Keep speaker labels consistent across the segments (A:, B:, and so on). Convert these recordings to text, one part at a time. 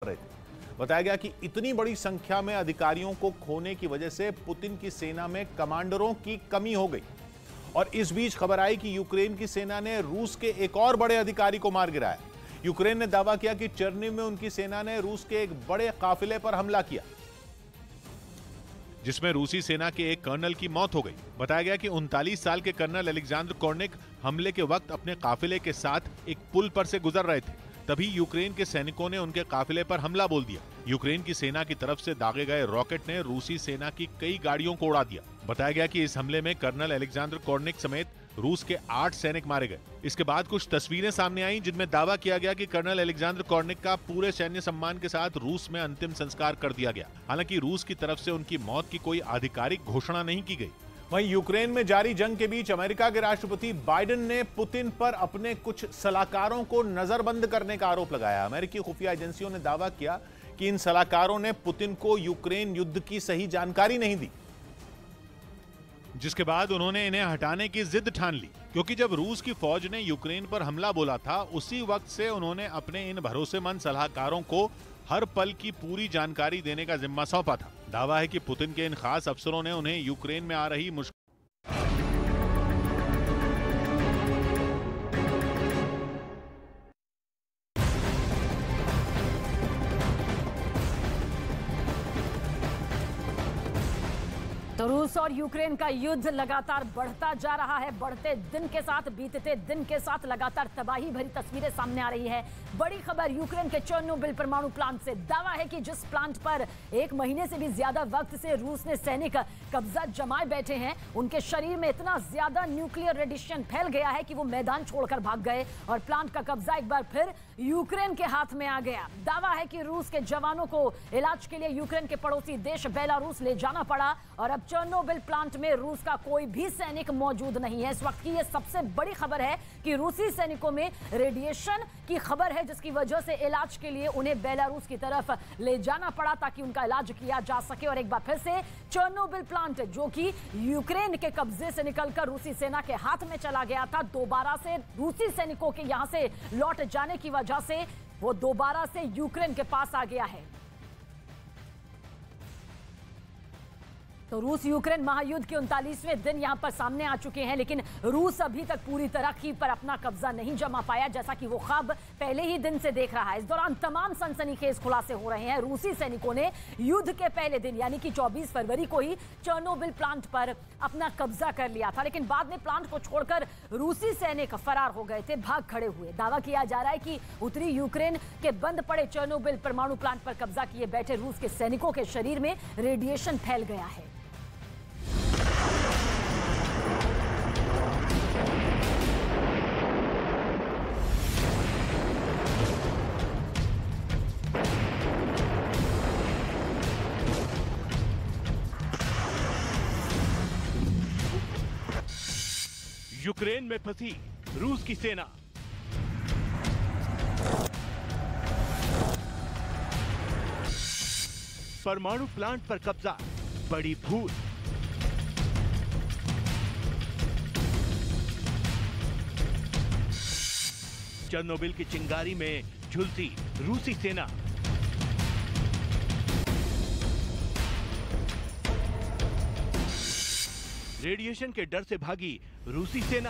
A: रहे थे। बताया गया कि इतनी बड़ी संख्या में अधिकारियों को खोने की वजह से पुतिन की सेना में कमांडरों की कमी हो गई। और इस बीच खबर आई कि यूक्रेन की सेना ने रूस के एक और बड़े अधिकारी को मार गिराया। यूक्रेन ने दावा किया कि चेर्निव में उनकी सेना ने रूस के एक बड़े काफिले पर हमला किया, जिसमें रूसी सेना के एक कर्नल की मौत हो गई। बताया गया कि 39 साल के कर्नल अलेक्जेंडर कोर्निक हमले के वक्त अपने काफिले के साथ एक पुल पर से गुजर रहे थे। तभी यूक्रेन के सैनिकों ने उनके काफिले पर हमला बोल दिया। यूक्रेन की सेना की तरफ से दागे गए रॉकेट ने रूसी सेना की कई गाड़ियों को उड़ा दिया। बताया गया कि इस हमले में कर्नल अलेक्जेंडर कोर्निक समेत रूस के 8 सैनिक मारे गए। इसके बाद कुछ तस्वीरें सामने आईं जिनमें दावा किया गया कि कर्नल अलेक्जेंडर कोर्निक का पूरे सैन्य सम्मान के साथ रूस में अंतिम संस्कार कर दिया गया। हालांकि रूस की तरफ से उनकी मौत की कोई आधिकारिक घोषणा नहीं की गई। वहीं यूक्रेन में जारी जंग के बीच अमेरिका के राष्ट्रपति बाइडेन ने पुतिन पर अपने कुछ सलाहकारों को नजरबंद करने का आरोप लगाया। अमेरिकी खुफिया एजेंसियों ने दावा किया कि इन सलाहकारों ने पुतिन को यूक्रेन युद्ध की सही जानकारी नहीं दी, जिसके बाद उन्होंने इन्हें हटाने की जिद ठान ली। क्योंकि जब रूस की फौज ने यूक्रेन पर हमला बोला था, उसी वक्त से उन्होंने अपने इन भरोसेमंद सलाहकारों को हर पल की पूरी जानकारी देने का जिम्मा सौंपा था। दावा है कि पुतिन के इन खास अफसरों ने उन्हें यूक्रेन में आ रही मुश्किल
B: तो रूस और यूक्रेन का युद्ध लगातार बढ़ता जा रहा है। बढ़ते दिन के साथ, बीतते दिन के साथ लगातार तबाही भरी तस्वीरें सामने आ रही है। बड़ी खबर यूक्रेन के चेर्नोबिल परमाणु प्लांट से। दावा है कि जिस प्लांट पर 1 महीने से भी ज्यादा वक्त से रूस ने सैनिक कब्जा जमाए बैठे हैं, उनके शरीर में इतना ज्यादा न्यूक्लियर रेडिएशन फैल गया है कि वो मैदान छोड़कर भाग गए और प्लांट का कब्जा एक बार फिर यूक्रेन के हाथ में आ गया। दावा है कि रूस के जवानों को इलाज के लिए यूक्रेन के पड़ोसी देश बेलारूस ले जाना पड़ा और अब चेर्नोबिल प्लांट में रूस का कोई भी सैनिक मौजूद नहीं है। इस वक्त की यह सबसे बड़ी खबर है कि रूसी सैनिकों में रेडिएशन की खबर है, जिसकी वजह से इलाज के लिए उन्हें बेलारूस की तरफ ले जाना पड़ा ताकि उनका इलाज किया जा सके। और एक बार फिर से चेर्नोबिल प्लांट, जो कि यूक्रेन के कब्जे से निकलकर रूसी सेना के हाथ में चला गया था, दोबारा से रूसी सैनिकों के यहां से लौट जाने की वजह से वो दोबारा से यूक्रेन के पास आ गया है। तो रूस यूक्रेन महायुद्ध के 39वें दिन यहां पर सामने आ चुके हैं, लेकिन रूस अभी तक पूरी तरह कीव पर अपना कब्जा नहीं जमा पाया, जैसा कि वो ख्वाब पहले ही दिन से देख रहा है। इस दौरान तमाम सनसनीखेज खुलासे हो रहे हैं। रूसी सैनिकों ने युद्ध के पहले दिन यानी कि 24 फरवरी को ही चेर्नोबिल प्लांट पर अपना कब्जा कर लिया था, लेकिन बाद में प्लांट को छोड़कर रूसी सैनिक फरार हो गए थे, भाग खड़े हुए। दावा किया जा रहा है कि उत्तरी यूक्रेन के बंद पड़े चेर्नोबिल परमाणु प्लांट पर कब्जा किए बैठे रूस के सैनिकों के शरीर में रेडिएशन फैल गया है।
C: यूक्रेन में फंसी रूस की सेना। परमाणु प्लांट पर कब्जा, बड़ी भूल। चेर्नोबिल की चिंगारी में झुलसी रूसी सेना। रेडिएशन के डर से भागी रूसी सेना।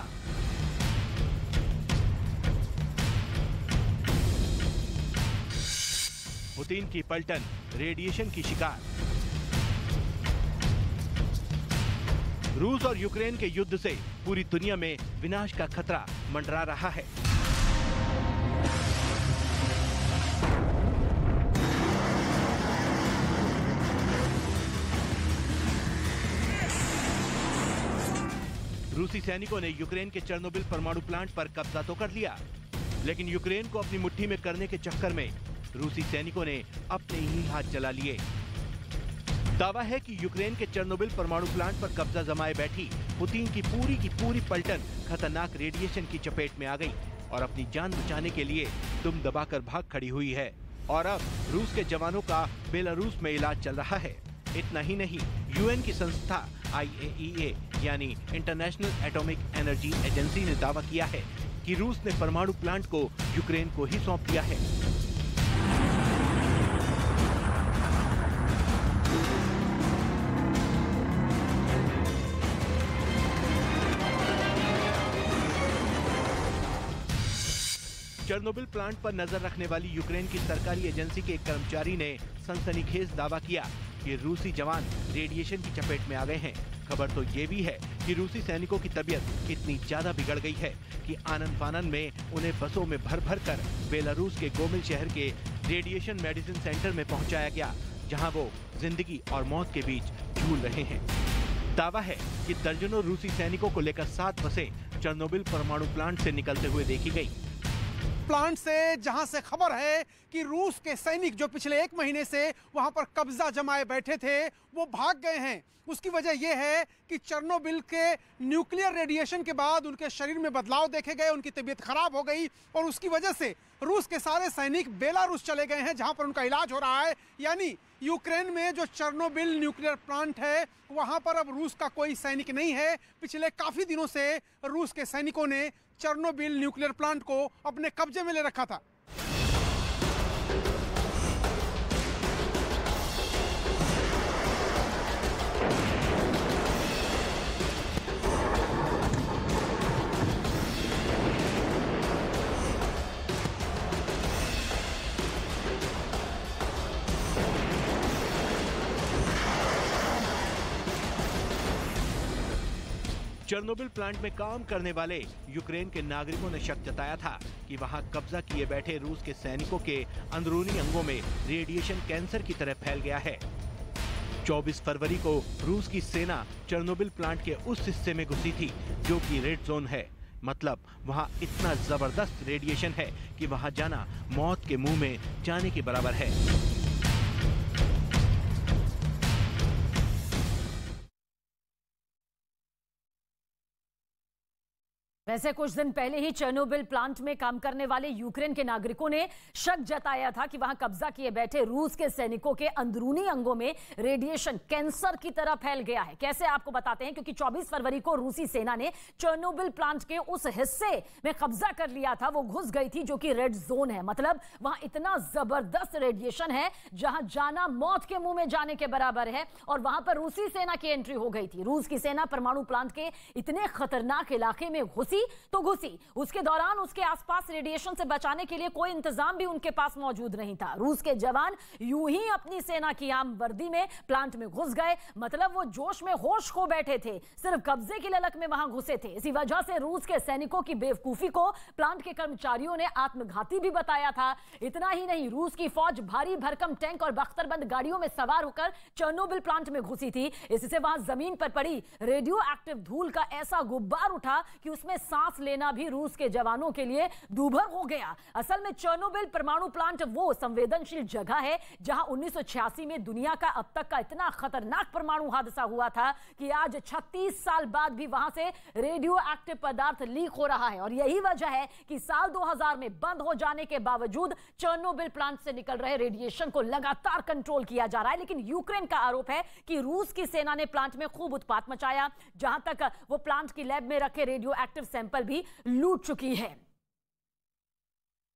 C: पुतिन की पलटन रेडिएशन की शिकार। रूस और यूक्रेन के युद्ध से पूरी दुनिया में विनाश का खतरा मंडरा रहा है। रूसी सैनिकों ने यूक्रेन के चेर्नोबिल परमाणु प्लांट पर कब्जा तो कर लिया, लेकिन यूक्रेन को अपनी मुट्ठी में करने के चक्कर में रूसी सैनिकों ने अपने ही हाथ जला लिए। दावा है कि यूक्रेन के चेर्नोबिल परमाणु प्लांट पर कब्जा जमाए बैठी पुतिन की पूरी पलटन खतरनाक रेडिएशन की चपेट में आ गई और अपनी जान बचाने के लिए दुम दबाकर भाग खड़ी हुई है। और अब रूस के जवानों का बेलारूस में इलाज चल रहा है। इतना ही नहीं, यूएन की संस्था IAEA यानी इंटरनेशनल एटॉमिक एनर्जी एजेंसी ने दावा किया है कि रूस ने परमाणु प्लांट को यूक्रेन को ही सौंप दिया है। चेर्नोबिल प्लांट पर नजर रखने वाली यूक्रेन की सरकारी एजेंसी के एक कर्मचारी ने सनसनीखेज दावा किया कि रूसी जवान रेडिएशन की चपेट में आ गए हैं। खबर तो ये भी है कि रूसी सैनिकों की तबीयत इतनी ज्यादा बिगड़ गई है कि आनन फानन में उन्हें बसों में भर भर कर बेलारूस के गोमिल शहर के रेडिएशन मेडिसिन सेंटर में पहुंचाया गया, जहां वो जिंदगी और मौत के बीच झूल रहे हैं। दावा है कि दर्जनों रूसी सैनिकों को लेकर 7 बसें चेर्नोबिल परमाणु प्लांट से निकलते हुए देखी गई।
D: प्लांट से जहां से खबर है कि रूस के सैनिक जो पिछले 1 महीने से वहां पर कब्जा जमाए बैठे थे वो भाग गए हैं। उसकी वजह यह है कि चेर्नोबिल के न्यूक्लियर रेडिएशन के बाद उनके शरीर में बदलाव देखे गए, उनकी तबीयत खराब हो गई और उसकी वजह से रूस के सारे सैनिक बेलारूस चले गए हैं, जहां पर उनका इलाज हो रहा है। यानी यूक्रेन में जो चेर्नोबिल न्यूक्लियर प्लांट है वहां पर अब रूस का कोई सैनिक नहीं है। पिछले काफी दिनों से रूस के सैनिकों ने चेर्नोबिल न्यूक्लियर प्लांट को अपने कब्जे में ले रखा था।
C: चेर्नोबिल प्लांट में काम करने वाले यूक्रेन के नागरिकों ने शक जताया था कि वहां कब्जा किए बैठे रूस के सैनिकों के अंदरूनी अंगों में रेडिएशन कैंसर की तरह फैल गया है। 24 फरवरी को रूस की सेना चेर्नोबिल प्लांट के उस हिस्से में घुसी थी जो कि रेड जोन है। मतलब वहां इतना जबरदस्त रेडिएशन है कि वहां जाना मौत के मुंह में जाने के बराबर है।
B: वैसे कुछ दिन पहले ही चेर्नोबिल प्लांट में काम करने वाले यूक्रेन के नागरिकों ने शक जताया था कि वहां कब्जा किए बैठे रूस के सैनिकों के अंदरूनी अंगों में रेडिएशन कैंसर की तरह फैल गया है। कैसे आपको बताते हैं, क्योंकि 24 फरवरी को रूसी सेना ने चेर्नोबिल प्लांट के उस हिस्से में कब्जा कर लिया था। वो घुस गई थी जो कि रेड जोन है। मतलब वहां इतना जबरदस्त रेडिएशन है जहां जाना मौत के मुंह में जाने के बराबर है और वहां पर रूसी सेना की एंट्री हो गई थी। रूस की सेना परमाणु प्लांट के इतने खतरनाक इलाके में घुसी तो घुसी। उसके दौरान उसके आसपास रेडिएशन से बचाने के लिए कोई इंतजाम भी उनके पास मौजूद नहीं था। रूस के जवान यूं ही अपनी सेना की आम वर्दी में प्लांट में घुस गए। मतलब वो जोश में होश खो बैठे थे, सिर्फ कब्जे की ललक में वहां घुसे थे। इसी वजह से रूस के सैनिकों की बेवकूफी को प्लांट के कर्मचारियों ने आत्मघाती भी बताया था। इतना ही नहीं, रूस की फौज भारी भरकम टैंक और बख्तरबंद गाड़ियों में सवार होकर चेर्नोबिल प्लांट में घुसी थी। इससे वहां जमीन पर पड़ी रेडियो एक्टिव धूल का ऐसा गुब्बार उठा कि उसमें सांस लेना भी रूस के जवानों के लिए दूभर हो गया। असल में चेर्नोबिल परमाणु प्लांट वो संवेदनशील जगह है जहां 1986 में दुनिया का अब तक का इतना खतरनाक परमाणु हादसा हुआ था कि आज 36 साल बाद भी वहां से रेडियो एक्टिव पदार्थ लीक हो रहा है। और यही वजह है कि साल 2000 में बंद हो जाने के बावजूद चेर्नोबिल प्लांट से निकल रहे रेडिएशन को लगातार कंट्रोल किया जा रहा है। लेकिन यूक्रेन का आरोप है कि रूस की सेना ने प्लांट में खूब उत्पात मचाया, जहां तक वो प्लांट की लैब में रखे रेडियो एक्टिव सैंपल भी लूट चुकी है।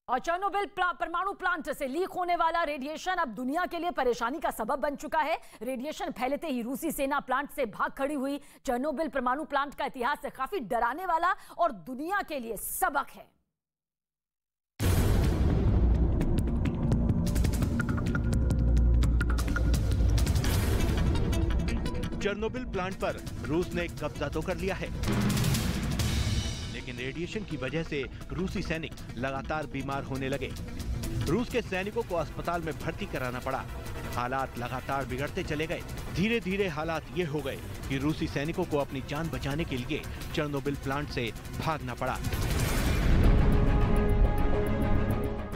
B: और चेर्नोबिल परमाणु प्लांट से लीक होने वाला रेडिएशन अब दुनिया के लिए परेशानी का सबब बन चुका है। रेडिएशन फैलते ही रूसी सेना प्लांट से भाग खड़ी हुई। चेर्नोबिल परमाणु प्लांट का इतिहास काफी डराने वाला और दुनिया के लिए सबक है।
C: चेर्नोबिल प्लांट पर रूस ने कब्जा तो कर लिया है, लेकिन रेडिएशन की वजह से रूसी सैनिक लगातार बीमार होने लगे। रूस के सैनिकों को अस्पताल में भर्ती कराना पड़ा। हालात लगातार बिगड़ते चले गए। धीरे धीरे हालात ये हो गए कि रूसी सैनिकों को अपनी जान बचाने के लिए चेर्नोबिल प्लांट से भागना पड़ा।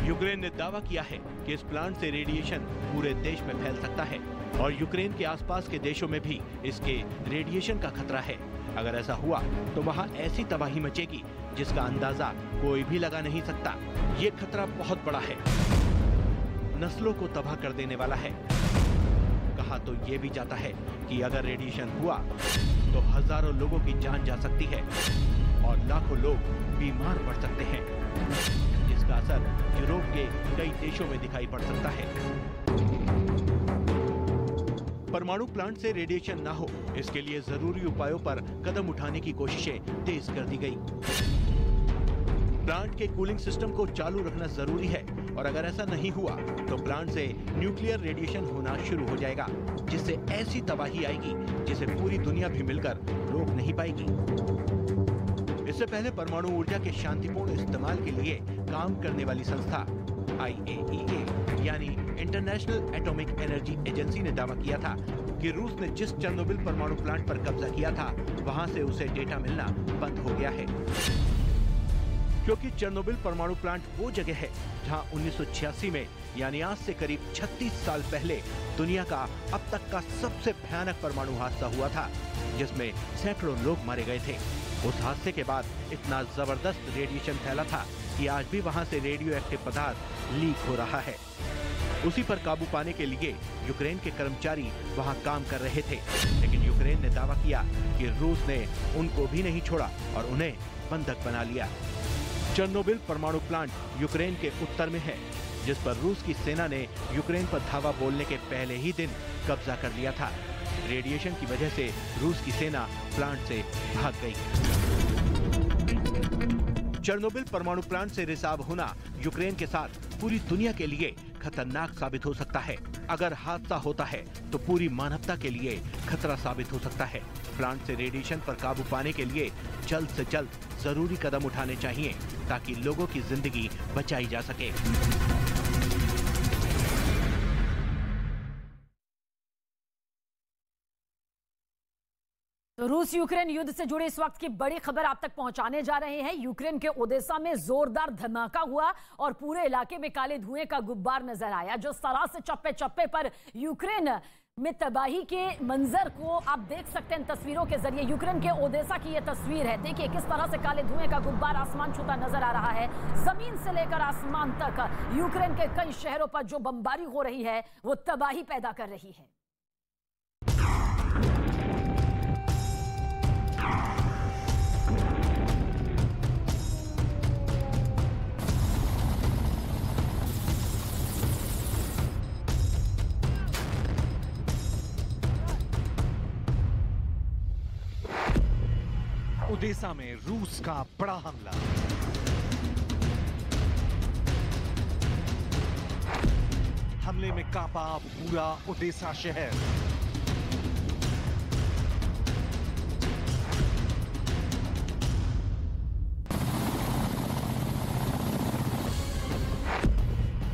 C: यूक्रेन ने दावा किया है कि इस प्लांट से रेडिएशन पूरे देश में फैल सकता है और यूक्रेन के आसपास के देशों में भी इसके रेडिएशन का खतरा है। अगर ऐसा हुआ तो वहां ऐसी तबाही मचेगी जिसका अंदाजा कोई भी लगा नहीं सकता। ये खतरा बहुत बड़ा है, नस्लों को तबाह कर देने वाला है। कहा तो ये भी जाता है कि अगर रेडिएशन हुआ तो हजारों लोगों की जान जा सकती है और लाखों लोग बीमार पड़ सकते हैं, जिसका असर यूरोप के कई देशों में दिखाई पड़ सकता है। परमाणु प्लांट से रेडिएशन ना हो, इसके लिए जरूरी उपायों पर कदम उठाने की कोशिशें तेज कर दी गई। प्लांट के कूलिंग सिस्टम को चालू रखना जरूरी है और अगर ऐसा नहीं हुआ तो प्लांट से न्यूक्लियर रेडिएशन होना शुरू हो जाएगा, जिससे ऐसी तबाही आएगी जिसे पूरी दुनिया भी मिलकर रोक नहीं पाएगी। इससे पहले परमाणु ऊर्जा के शांतिपूर्ण इस्तेमाल के लिए काम करने वाली संस्था IAEA यानी इंटरनेशनल एटॉमिक एनर्जी एजेंसी ने दावा किया था कि रूस ने जिस चेर्नोबिल परमाणु प्लांट पर कब्जा किया था वहां से उसे डेटा मिलना बंद हो गया है, क्योंकि चेर्नोबिल परमाणु प्लांट वो जगह है जहां 1986 में यानी आज से करीब 36 साल पहले दुनिया का अब तक का सबसे भयानक परमाणु हादसा हुआ था, जिसमें सैकड़ों लोग मारे गए थे। उस हादसे के बाद इतना जबरदस्त रेडिएशन फैला था कि आज भी वहां से रेडियो एक्टिव पदार्थ लीक हो रहा है। उसी पर काबू पाने के लिए यूक्रेन के कर्मचारी वहां काम कर रहे थे, लेकिन यूक्रेन ने दावा किया कि रूस ने उनको भी नहीं छोड़ा और उन्हें बंधक बना लिया। चेर्नोबिल परमाणु प्लांट यूक्रेन के उत्तर में है, जिस पर रूस की सेना ने यूक्रेन पर धावा बोलने के पहले ही दिन कब्जा कर लिया था। रेडिएशन की वजह से रूस की सेना प्लांट से भाग गई। चेर्नोबिल परमाणु प्लांट से रिसाव होना यूक्रेन के साथ पूरी दुनिया के लिए खतरनाक साबित हो सकता है। अगर हादसा होता है तो पूरी मानवता के लिए खतरा साबित हो सकता है। प्लांट से रेडिएशन पर काबू पाने के लिए जल्द से जल्द जरूरी कदम उठाने चाहिए ताकि लोगों की जिंदगी बचाई जा सके।
B: तो रूस यूक्रेन युद्ध से जुड़ी इस वक्त की बड़ी खबर आप तक पहुंचाने जा रहे हैं। यूक्रेन के ओडेसा में जोरदार धमाका हुआ और पूरे इलाके में काले धुएं का गुब्बार नजर आया। जो तरह से चप्पे चप्पे पर यूक्रेन में तबाही के मंजर को आप देख सकते हैं तस्वीरों के जरिए। यूक्रेन के ओडेसा की यह तस्वीर है, देखिए किस तरह से काले धुएं का गुब्बार आसमान छूता नजर आ रहा है। जमीन से लेकर आसमान तक यूक्रेन के कई शहरों पर जो बमबारी हो रही है वो तबाही पैदा कर रही है।
E: ओडेसा में रूस का बड़ा हमला। हमले में कांपा पूरा ओडेसा शहर।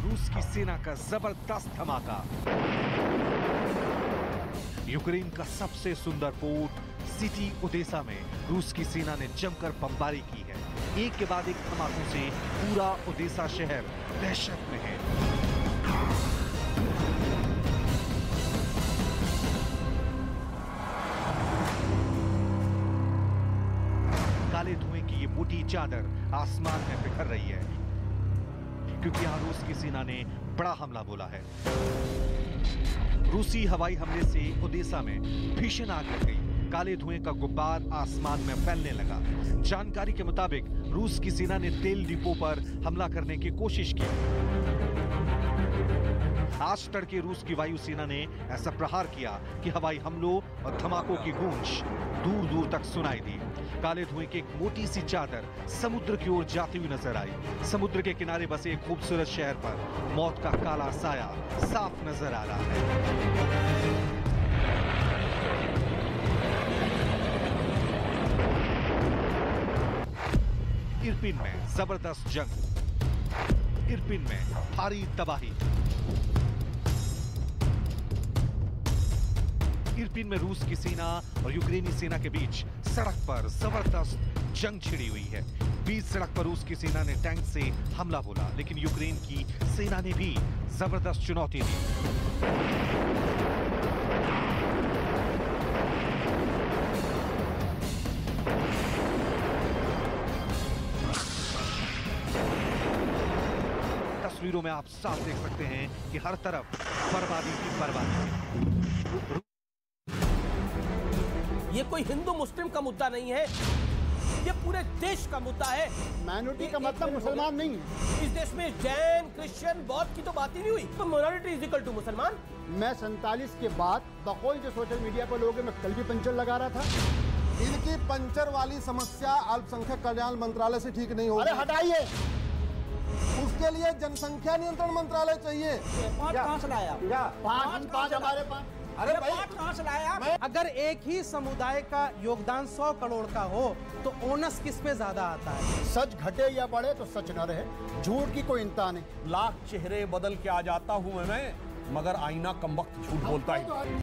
E: रूस की सेना का जबरदस्त धमाका। यूक्रेन का सबसे सुंदर पोर्ट सिटी ओडेसा में रूस की सेना ने जमकर बमबारी की है। एक के बाद एक धमाकों से पूरा ओडेसा शहर दहशत में है। काले धुएं की ये मोटी चादर आसमान में बिखर रही है, क्योंकि यहां रूस की सेना ने बड़ा हमला बोला है। रूसी हवाई हमले से ओडेसा में भीषण आग लग गई। काले धुएं का गुब्बार आसमान में फैलने लगा। जानकारी के मुताबिक रूस की सेना ने तेल डिपो पर हमला करने की कोशिश की। आज तड़के रूस की वायुसेना ने ऐसा प्रहार किया कि हवाई हमलों और धमाकों की गूंज दूर दूर तक सुनाई दी। काले धुएं की एक मोटी सी चादर समुद्र की ओर जाती हुई नजर आई। समुद्र के किनारे बसे एक खूबसूरत शहर पर मौत का काला साया साफ नजर आ रहा है। इरपिन में जबरदस्त जंग। इरपिन में भारी तबाही। इरपिन में रूस की सेना और यूक्रेनी सेना के बीच सड़क पर जबरदस्त जंग छिड़ी हुई है। बीच सड़क पर रूस की सेना ने टैंक से हमला बोला, लेकिन यूक्रेन की सेना ने भी जबरदस्त चुनौती दी। तस्वीरों में आप साफ देख सकते हैं कि हर तरफ बर्बादी की बर्बादी।
F: ये कोई हिंदू मुस्लिम का मुद्दा नहीं है, ये पूरे देश का मुद्दा है।
G: माइनॉरिटी का मतलब मुसलमान नहीं है।
F: इस देश में जैन, क्रिश्चियन, बौद्ध की तो बात ही नहीं हुई। तो माइनॉरिटी इज इक्वल टू मुसलमान।
G: मैं 47 के बाद बकौल जो सोशल मीडिया पर लोग हैं, मैं कल भी पंचर लगा रहा था। इनकी पंचर वाली समस्या अल्पसंख्यक कल्याण मंत्रालय से ठीक नहीं होगी।
H: अरे हटाइए,
G: उसके लिए जनसंख्या नियंत्रण मंत्रालय चाहिए।
F: कहाँ से लाया?
H: पाँच हमारे पास।
F: अरे भाई कहाँ से लाया?
D: अगर एक ही समुदाय का योगदान 100 करोड़ का हो तो ओनस किस पे ज्यादा आता है?
H: सच घटे या बढ़े तो सच न रहे, झूठ की कोई इंता नहीं।
I: लाख चेहरे बदल के आ जाता हूँ मैं, मगर आईना कमबख्त झूठ बोलता है।